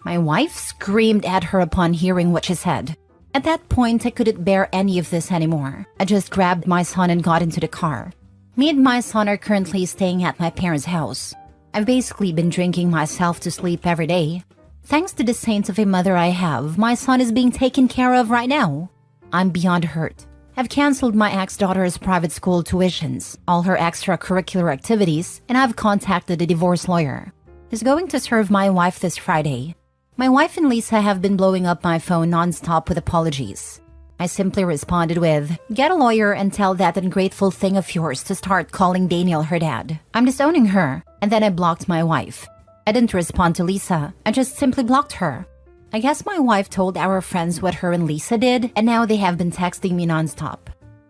My wife screamed at her upon hearing what she said. At that point, I couldn't bear any of this anymore. I just grabbed my son and got into the car. Me and my son are currently staying at my parents' house. I've basically been drinking myself to sleep every day. Thanks to the saint of a mother I have, my son is being taken care of right now. I'm beyond hurt. I've canceled my ex-daughter's private school tuitions, all her extracurricular activities, and I've contacted a divorce lawyer. He's going to serve my wife this Friday. My wife and Lisa have been blowing up my phone nonstop with apologies. I simply responded with, "Get a lawyer and tell that ungrateful thing of yours to start calling Daniel her dad. I'm disowning her." And then I blocked my wife. I didn't respond to Lisa. I just simply blocked her. I guess my wife told our friends what her and Lisa did, and now they have been texting me nonstop.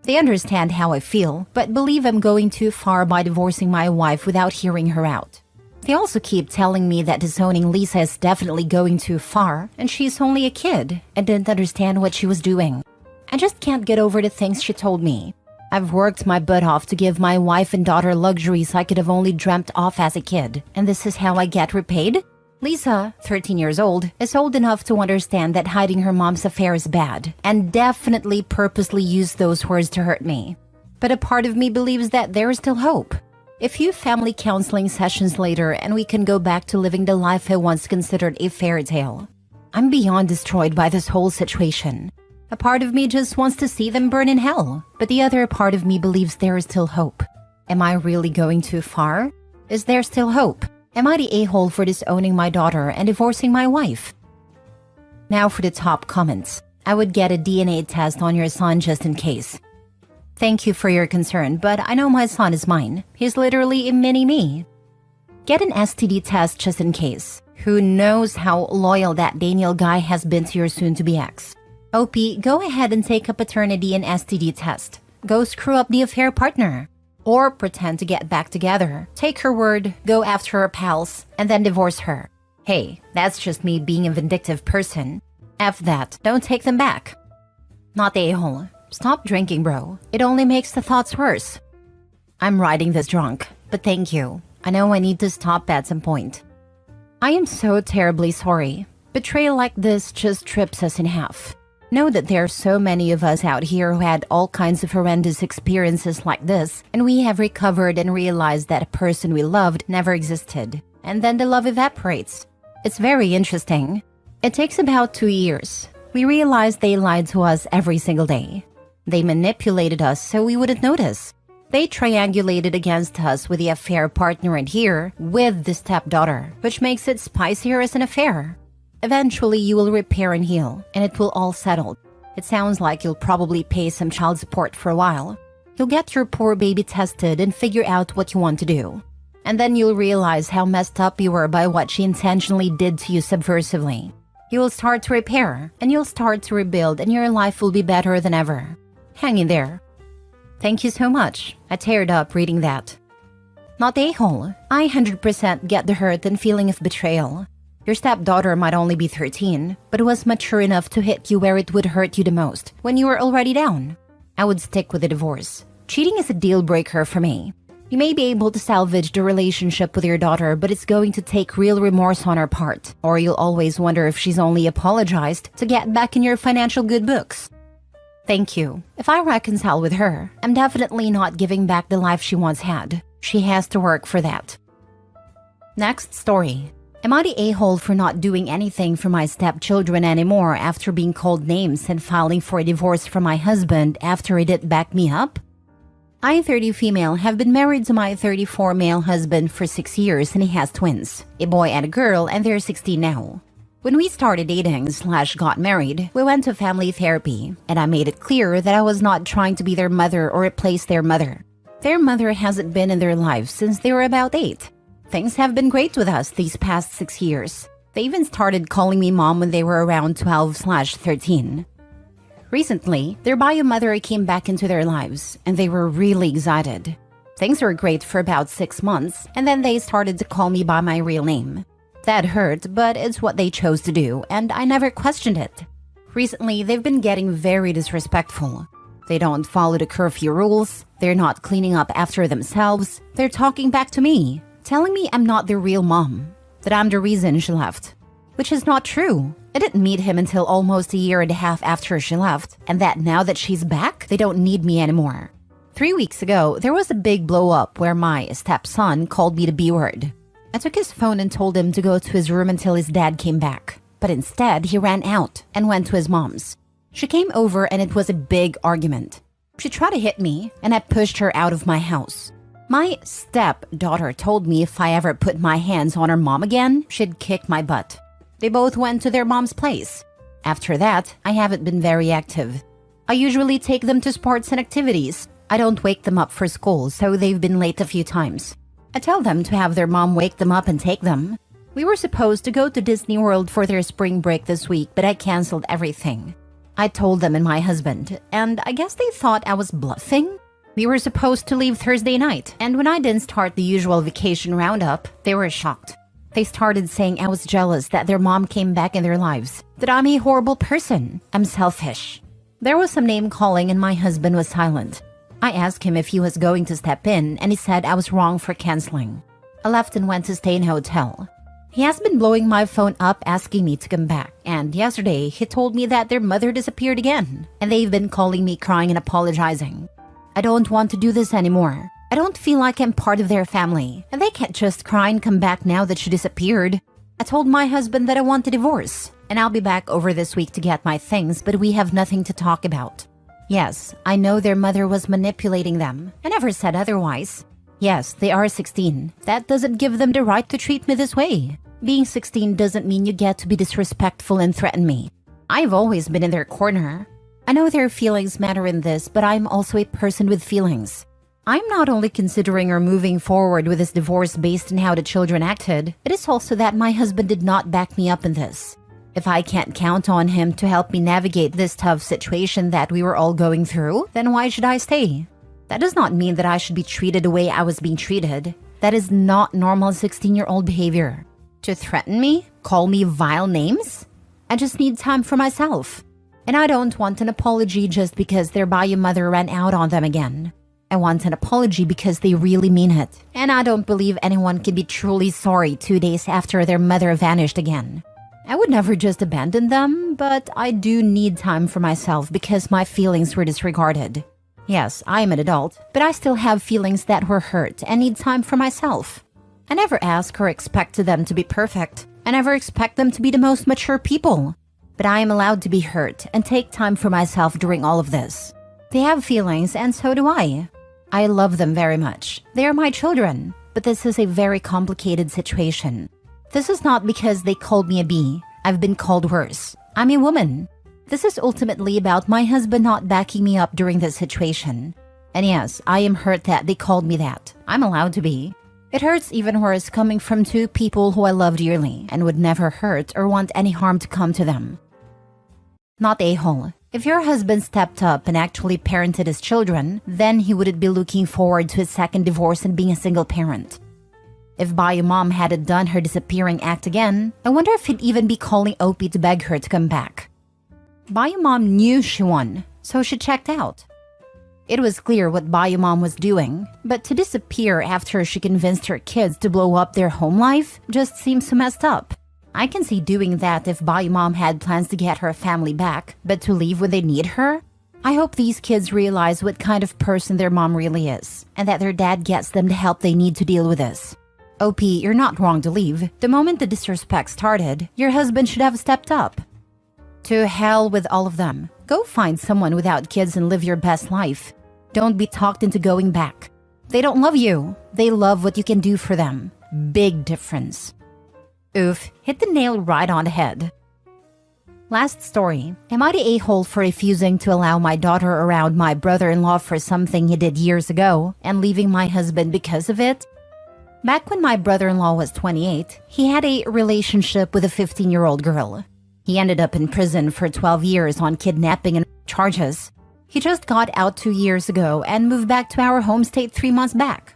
They understand how I feel, but believe I'm going too far by divorcing my wife without hearing her out. They also keep telling me that disowning Lisa is definitely going too far, and she's only a kid and didn't understand what she was doing. I just can't get over the things she told me. I've worked my butt off to give my wife and daughter luxuries I could have only dreamt of as a kid, and this is how I get repaid? Lisa, 13 years old, is old enough to understand that hiding her mom's affair is bad, and definitely purposely used those words to hurt me. But a part of me believes that there is still hope. A few family counseling sessions later, and we can go back to living the life I once considered a fairy tale. I'm beyond destroyed by this whole situation. A part of me just wants to see them burn in hell, but the other part of me believes there is still hope. Am I really going too far? Is there still hope? Am I the a-hole for disowning my daughter and divorcing my wife? Now for the top comments. I would get a DNA test on your son just in case. Thank you for your concern, but I know my son is mine. He's literally a mini-me. Get an STD test just in case. Who knows how loyal that Daniel guy has been to your soon-to-be ex. OP, go ahead and take a paternity and STD test. Go screw up the affair partner. Or pretend to get back together. Take her word, go after her pals, and then divorce her. Hey, that's just me being a vindictive person. F that, don't take them back. Not the a-hole. Stop drinking, bro. It only makes the thoughts worse. I'm writing this drunk, but thank you. I know I need to stop at some point. I am so terribly sorry. Betrayal like this just trips us in half. Know that there are so many of us out here who had all kinds of horrendous experiences like this, and we have recovered and realized that a person we loved never existed. And then the love evaporates. It's very interesting. It takes about 2 years. We realized they lied to us every single day. They manipulated us so we wouldn't notice. They triangulated against us with the affair partner and here with the stepdaughter, which makes it spicier as an affair. Eventually, you will repair and heal, and it will all settle. It sounds like you'll probably pay some child support for a while. You'll get your poor baby tested and figure out what you want to do. And then you'll realize how messed up you were by what she intentionally did to you subversively. You will start to repair, and you'll start to rebuild, and your life will be better than ever. Hang in there. Thank you so much. I teared up reading that. Not the a-hole. I 100% get the hurt and feeling of betrayal. Your stepdaughter might only be 13, but was mature enough to hit you where it would hurt you the most, when you were already down. I would stick with a divorce. Cheating is a deal breaker for me. You may be able to salvage the relationship with your daughter, but it's going to take real remorse on her part, or you'll always wonder if she's only apologized to get back in your financial good books. Thank you. If I reconcile with her, I'm definitely not giving back the life she once had. She has to work for that. Next story. Am I the a-hole for not doing anything for my stepchildren anymore after being called names and filing for a divorce from my husband after he didn't back me up? I, 30 female, have been married to my 34 male husband for 6 years and he has twins, a boy and a girl, and they're 16 now. When we started dating/got married, we went to family therapy, and I made it clear that I was not trying to be their mother or replace their mother. Their mother hasn't been in their lives since they were about 8. Things have been great with us these past 6 years. They even started calling me mom when they were around 12/13. Recently, their bio mother came back into their lives, and they were really excited. Things were great for about 6 months, and then they started to call me by my real name. That hurt, but it's what they chose to do, and I never questioned it. Recently, they've been getting very disrespectful. They don't follow the curfew rules, they're not cleaning up after themselves, they're talking back to me, telling me I'm not the real mom, that I'm the reason she left. Which is not true. I didn't meet him until almost a year and a half after she left, and that now that she's back, they don't need me anymore. 3 weeks ago, there was a big blow-up where my stepson called me the B word. I took his phone and told him to go to his room until his dad came back. But instead, he ran out and went to his mom's. She came over and it was a big argument. She tried to hit me, and I pushed her out of my house. My stepdaughter told me if I ever put my hands on her mom again, she'd kick my butt. They both went to their mom's place. After that, I haven't been very active. I usually take them to sports and activities. I don't wake them up for school, so they've been late a few times. I tell them to have their mom wake them up and take them. We were supposed to go to Disney World for their spring break this week, but I canceled everything. I told them and my husband, and I guess they thought I was bluffing. We were supposed to leave Thursday night, and when I didn't start the usual vacation roundup, they were shocked. They started saying I was jealous that their mom came back in their lives, that I'm a horrible person, I'm selfish. There was some name-calling and my husband was silent. I asked him if he was going to step in, and he said I was wrong for canceling. I left and went to stay in a hotel. He has been blowing my phone up asking me to come back, and yesterday he told me that their mother disappeared again, and they've been calling me crying and apologizing. I don't want to do this anymore. I don't feel like I'm part of their family, and they can't just cry and come back now that she disappeared. I told my husband that I want a divorce, and I'll be back over this week to get my things, but we have nothing to talk about. Yes, I know their mother was manipulating them. I never said otherwise. Yes, they are 16. That doesn't give them the right to treat me this way. Being 16 doesn't mean you get to be disrespectful and threaten me. I've always been in their corner. I know their feelings matter in this, but I'm also a person with feelings. I'm not only considering or moving forward with this divorce based on how the children acted, it is also that my husband did not back me up in this. If I can't count on him to help me navigate this tough situation that we were all going through, then why should I stay? That does not mean that I should be treated the way I was being treated. That is not normal 16-year-old behavior. To threaten me? Call me vile names? I just need time for myself. And I don't want an apology just because their bio mother ran out on them again. I want an apology because they really mean it. And I don't believe anyone can be truly sorry 2 days after their mother vanished again. I would never just abandon them, but I do need time for myself because my feelings were disregarded. Yes, I am an adult, but I still have feelings that were hurt and need time for myself. I never ask or expect them to be perfect. I never expect them to be the most mature people. But I am allowed to be hurt and take time for myself during all of this. They have feelings and so do I. I love them very much. They are my children, but this is a very complicated situation. This is not because they called me a bee. I've been called worse. I'm a woman. This is ultimately about my husband not backing me up during this situation. And yes, I am hurt that they called me that. I'm allowed to be. It hurts even worse coming from 2 people who I love dearly and would never hurt or want any harm to come to them. Not a-hole. If your husband stepped up and actually parented his children, then he wouldn't be looking forward to his second divorce and being a single parent. If bio mom hadn't done her disappearing act again, I wonder if he'd even be calling Opie to beg her to come back. Bio mom knew she won, so she checked out. It was clear what bio mom was doing, but to disappear after she convinced her kids to blow up their home life just seems so messed up. I can see doing that if bio mom had plans to get her family back, but to leave when they need her? I hope these kids realize what kind of person their mom really is, and that their dad gets them the help they need to deal with this. OP, you're not wrong to leave. The moment the disrespect started, your husband should have stepped up. To hell with all of them. Go find someone without kids and live your best life. Don't be talked into going back. They don't love you. They love what you can do for them. Big difference. Oof, hit the nail right on the head. Last story. Am I the a-hole for refusing to allow my daughter around my brother-in-law for something he did years ago and leaving my husband because of it? Back when my brother-in-law was 28, he had a relationship with a 15-year-old girl. He ended up in prison for 12 years on kidnapping and charges. He just got out 2 years ago and moved back to our home state 3 months back.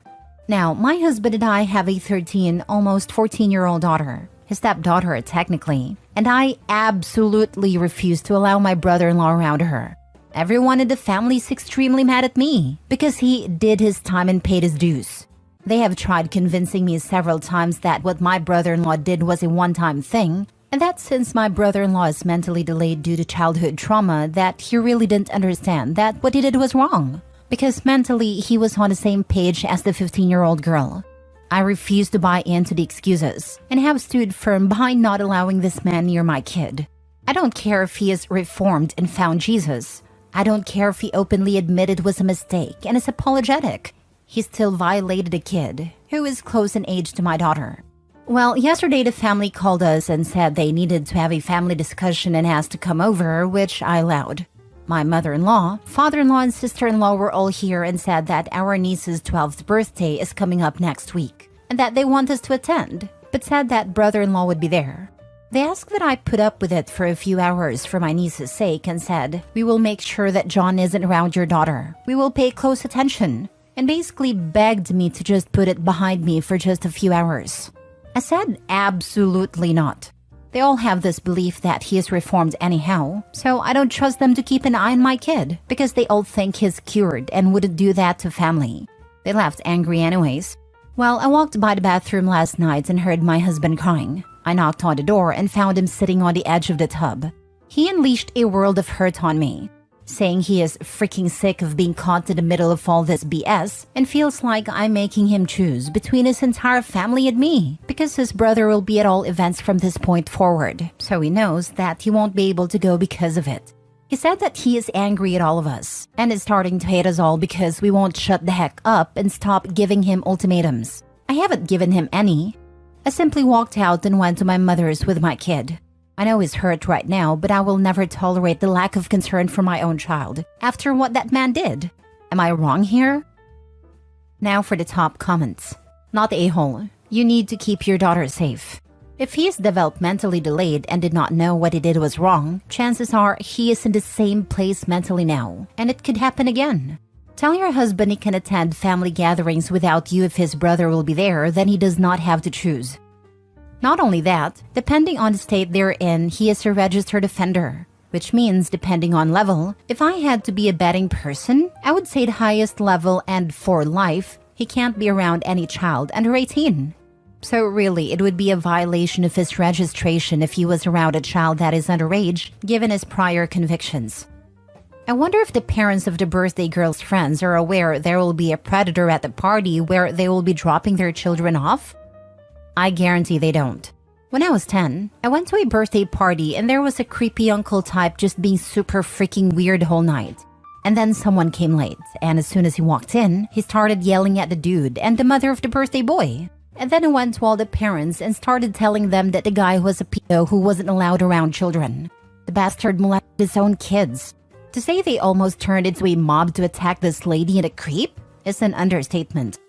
Now, my husband and I have a 13, almost 14-year-old daughter. His stepdaughter, technically, and I absolutely refuse to allow my brother-in-law around her. Everyone in the family is extremely mad at me because he did his time and paid his dues. They have tried convincing me several times that what my brother-in-law did was a one-time thing, and that since my brother-in-law is mentally delayed due to childhood trauma, that he really didn't understand that what he did was wrong, because mentally he was on the same page as the 15-year-old girl. I refuse to buy into the excuses and have stood firm behind not allowing this man near my kid. I don't care if he is reformed and found Jesus. I don't care if he openly admitted it was a mistake and is apologetic. He still violated a kid who is close in age to my daughter. Well, yesterday the family called us and said they needed to have a family discussion and asked to come over, which I allowed. My mother-in-law, father-in-law, and sister-in-law were all here and said that our niece's 12th birthday is coming up next week and that they want us to attend, but said that brother-in-law would be there. They asked that I put up with it for a few hours for my niece's sake and said, "We will make sure that John isn't around your daughter. We will pay close attention," and basically begged me to just put it behind me for just a few hours. I said absolutely not. They all have this belief that he is reformed anyhow, so I don't trust them to keep an eye on my kid because they all think he's cured and wouldn't do that to family. They left angry anyways. Well, I walked by the bathroom last night and heard my husband crying. I knocked on the door and found him sitting on the edge of the tub. He unleashed a world of hurt on me, saying he is freaking sick of being caught in the middle of all this BS and feels like I'm making him choose between his entire family and me because his brother will be at all events from this point forward, so he knows that he won't be able to go because of it. He said that he is angry at all of us and is starting to hate us all because we won't shut the heck up and stop giving him ultimatums. I haven't given him any. I simply walked out and went to my mother's with my kid. I know he's hurt right now, but I will never tolerate the lack of concern for my own child after what that man did. Am I wrong here? Now for the top comments. Not a-hole. You need to keep your daughter safe. If he is developmentally delayed and did not know what he did was wrong, chances are he is in the same place mentally now, and it could happen again. Tell your husband he can attend family gatherings without you if his brother will be there, then he does not have to choose. Not only that, depending on the state they're in, he is a registered offender, which means depending on level, if I had to be a betting person, I would say the highest level and for life, he can't be around any child under 18. So really, it would be a violation of his registration if he was around a child that is underage, given his prior convictions. I wonder if the parents of the birthday girl's friends are aware there will be a predator at the party where they will be dropping their children off? I guarantee they don't. When I was 10, I went to a birthday party and there was a creepy uncle type just being super freaking weird the whole night. And then someone came late, and as soon as he walked in, he started yelling at the dude and the mother of the birthday boy. And then he went to all the parents and started telling them that the guy was a pedo who wasn't allowed around children. The bastard molested his own kids. To say they almost turned into a mob to attack this lady and a creep is an understatement.